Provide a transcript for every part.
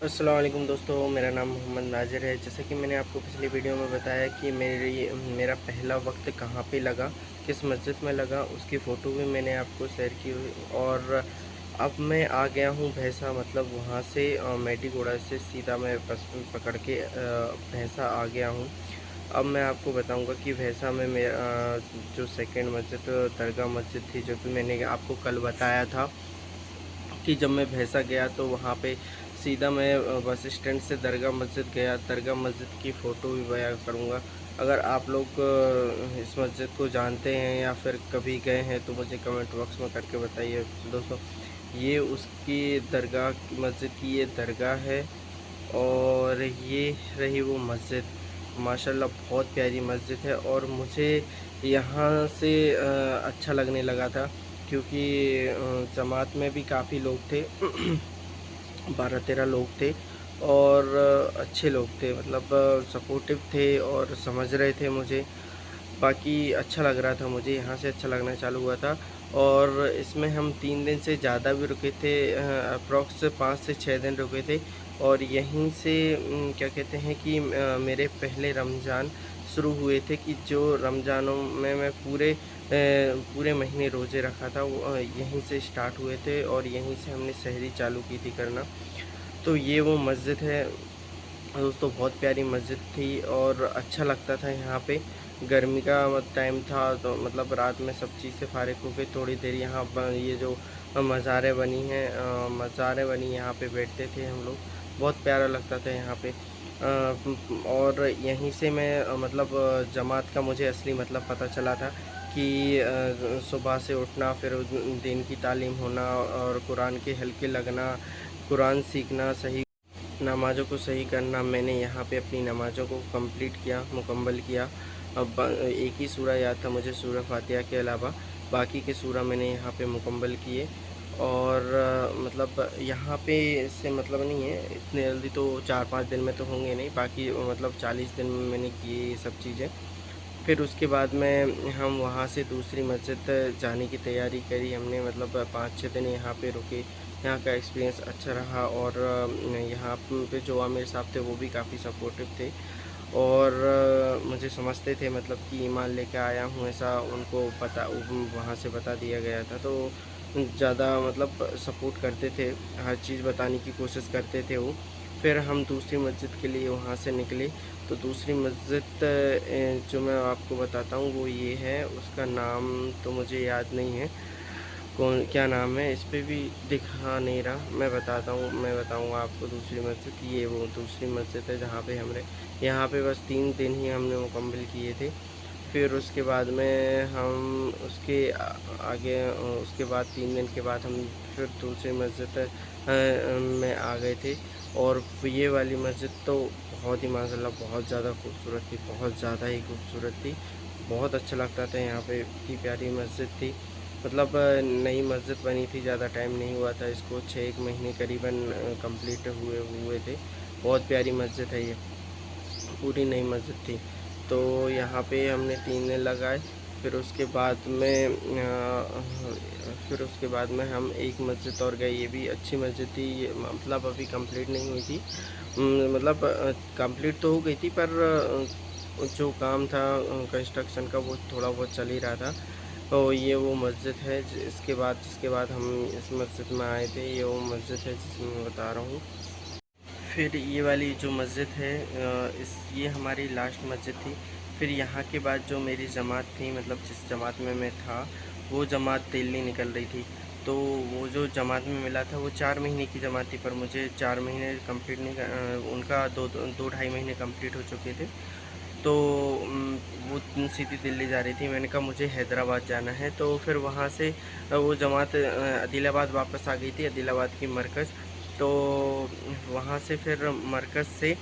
अस्सलाम वालेकुम दोस्तों, मेरा नाम मोहम्मद नाज़िर है। जैसे कि मैंने आपको पिछली वीडियो में बताया कि मेरा पहला वक्त कहाँ पे लगा, किस मस्जिद में लगा, उसकी फ़ोटो भी मैंने आपको शेयर की हुई। और अब मैं आ गया हूँ भैंसा, मतलब वहाँ से मेडीगोड़ा से सीधा मैं बस पकड़ के भैंसा आ गया हूँ। अब मैं आपको बताऊँगा कि भैंसा में जो सेकंड मस्जिद दरगाह मस्जिद थी, जो कि मैंने आपको कल बताया था कि जब मैं भैंसा गया तो वहाँ पे सीधा मैं बस स्टैंड से दरगाह मस्जिद गया। दरगाह मस्जिद की फ़ोटो भी बयान करूँगा। अगर आप लोग इस मस्जिद को जानते हैं या फिर कभी गए हैं तो मुझे कमेंट बॉक्स में करके बताइए दोस्तों। ये उसकी दरगाह मस्जिद की ये दरगाह है और ये रही वो मस्जिद। माशाल्लाह बहुत प्यारी मस्जिद है और मुझे यहाँ से अच्छा लगने लगा था क्योंकि जमात में भी काफ़ी लोग थे 12-13 लोग थे और अच्छे लोग थे, मतलब सपोर्टिव थे और समझ रहे थे मुझे। बाकी अच्छा लग रहा था मुझे, यहाँ से अच्छा लगना चालू हुआ था। और इसमें हम 3 दिन से ज़्यादा भी रुके थे, अप्रॉक्स 5 से 6 दिन रुके थे। और यहीं से क्या कहते हैं कि मेरे पहले रमज़ान शुरू हुए थे कि जो रमज़ानों में मैं पूरे महीने रोज़े रखा था, वो यहीं से स्टार्ट हुए थे और यहीं से हमने सहरी चालू की थी करना। तो ये वो मस्जिद है दोस्तों, बहुत प्यारी मस्जिद थी और अच्छा लगता था यहाँ पे। गर्मी का टाइम था तो मतलब रात में सब चीज़ से फ़ारिग होके थोड़ी देर यहाँ ये जो मज़ारें बनी हैं, मज़ारें बनी यहाँ पे बैठते थे हम लोग। बहुत प्यारा लगता था यहाँ पे। और यहीं से मैं मतलब जमात का मुझे असली मतलब पता चला था कि सुबह से उठना, फिर दीन की तालीम होना और कुरान के हल्के लगना, कुरान सीखना, सही नमाज़ों को सही करना। मैंने यहाँ पे अपनी नमाज़ों को कंप्लीट किया, मुकम्मल किया। अब एक ही सूरा याद था मुझे, सूरा फातिहा के अलावा बाकी के सूरा मैंने यहाँ पे मुकम्मल किए। और मतलब यहाँ पे इससे मतलब नहीं है, इतने जल्दी तो 4-5 दिन में तो होंगे नहीं, बाकी मतलब 40 दिन में मैंने किए ये सब चीज़ें। फिर उसके बाद में हम वहाँ से दूसरी मस्जिद जाने की तैयारी करी हमने, मतलब 5-6 दिन यहाँ पे रुके। यहाँ का एक्सपीरियंस अच्छा रहा और यहाँ पे जो आमिर साहब थे वो भी काफ़ी सपोर्टिव थे और मुझे समझते थे, मतलब कि ईमान लेके आया हूँ ऐसा उनको पता, वहाँ से बता दिया गया था। तो ज़्यादा मतलब सपोर्ट करते थे, हर चीज़ बताने की कोशिश करते थे वो। फिर हम दूसरी मस्जिद के लिए वहाँ से निकले। तो दूसरी मस्जिद जो मैं आपको बताता हूँ वो ये है, उसका नाम तो मुझे याद नहीं है, कौन क्या नाम है, इस पे भी दिखा नहीं रहा। मैं बताऊँगा आपको दूसरी मस्जिद। ये वो दूसरी मस्जिद है जहाँ पे हमने यहाँ पे बस 3 दिन ही हमने मुकम्मल किए थे। फिर उसके बाद में हम आगे उसके बाद 3 दिन के बाद हम फिर दूसरी मस्जिद में आ गए थे। और ये वाली मस्जिद तो बहुत ही माशाल्लाह बहुत ज़्यादा खूबसूरत थी, बहुत ज़्यादा ही खूबसूरत थी। बहुत अच्छा लगता था यहाँ पे, इतनी प्यारी मस्जिद थी। मतलब नई मस्जिद बनी थी, ज़्यादा टाइम नहीं हुआ था इसको, 6-1 महीने करीबन कंप्लीट हुए हुए थे। बहुत प्यारी मस्जिद है ये, पूरी नई मस्जिद थी। तो यहाँ पे हमने 3 दिन लगाए। फिर उसके बाद में फिर उसके बाद में हम एक मस्जिद और गए, ये भी अच्छी मस्जिद थी। ये मतलब अभी कंप्लीट नहीं हुई थी, मतलब कंप्लीट तो हो गई थी पर जो काम था कंस्ट्रक्शन का वो थोड़ा बहुत चल ही रहा था। तो ये वो मस्जिद है जिसके बाद हम इस मस्जिद में आए थे। ये वो मस्जिद है जिसमें मैं बता रहा हूँ। फिर ये वाली जो मस्जिद है ये हमारी लास्ट मस्जिद थी। फिर यहाँ के बाद जो मेरी जमात थी, मतलब जिस जमात में मैं था, वो जमात दिल्ली निकल रही थी। तो वो जो जमात में मिला था वो 4 महीने की जमात थी, पर मुझे 4 महीने कंप्लीट नहीं उनका 2-2.5 महीने कंप्लीट हो चुके थे। तो वो सीधी दिल्ली जा रही थी। मैंने कहा मुझे हैदराबाद जाना है, तो फिर वहाँ से वो जमात आदिलाबाद वापस आ गई थी, आदिलाबाद की मरकज़। तो वहाँ से फिर मरकज़ से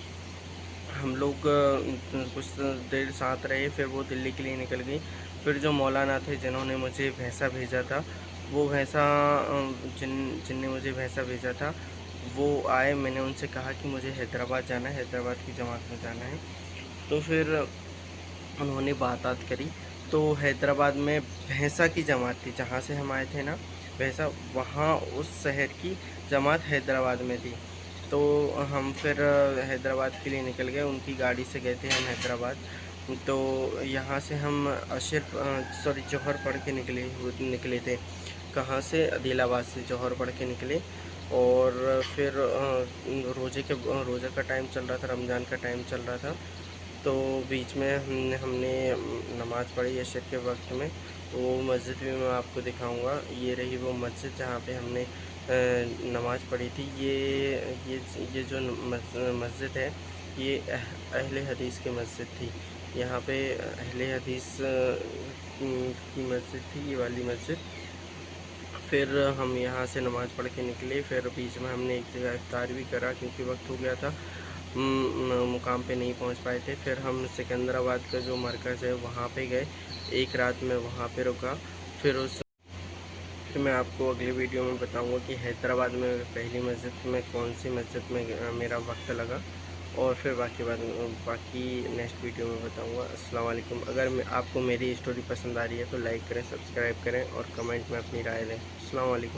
हम लोग कुछ देर साथ रहे, फिर वो दिल्ली के लिए निकल गई। फिर जो मौलाना थे जिन्होंने मुझे भैंसा भेजा था, वो भैंसा जिनने मुझे भैंसा भेजा था वो आए। मैंने उनसे कहा कि मुझे हैदराबाद जाना है, हैदराबाद की जमात में जाना है। तो फिर उन्होंने बात करी। तो हैदराबाद में भैंसा की जमात थी, जहाँ से हम आए थे ना भैंसा, वहाँ उस शहर की जमात हैदराबाद में थी। तो हम फिर हैदराबाद के लिए निकल गए, उनकी गाड़ी से गए थे हम हैदराबाद। तो यहाँ से हम जौहर पढ़ के निकले थे। कहाँ से? आदिलाबाद से जौहर पढ़ के निकले। और फिर रोज़े का टाइम चल रहा था, रमज़ान का टाइम चल रहा था। तो बीच में हमने नमाज़ पढ़ी असर के वक्त में। वो मस्जिद भी मैं आपको दिखाऊंगा। ये रही वो मस्जिद जहाँ पे हमने नमाज़ पढ़ी थी। ये जो मस्जिद है, ये अहले हदीस की मस्जिद थी। यहाँ पे अहले हदीस की मस्जिद थी, ये वाली मस्जिद। फिर हम यहाँ से नमाज़ पढ़ के निकले। फिर बीच में हमने एक जगह इफ्तार भी करा, क्योंकि वक्त हो गया था, मुकाम पे नहीं पहुँच पाए थे। फिर हम सिकंदराबाद का जो मरकज़ है वहाँ पे गए, एक रात में वहाँ पे रुका। फिर मैं आपको अगली वीडियो में बताऊंगा कि हैदराबाद में पहली मस्जिद में कौन सी मस्जिद में मेरा वक्त लगा। और फिर बाकी नेक्स्ट वीडियो में बताऊंगा। अस्सलाम वालेकुम। अगर आपको मेरी स्टोरी पसंद आ रही है तो लाइक करें, सब्सक्राइब करें और कमेंट में अपनी राय दें। अस्सलाम वालेकुम।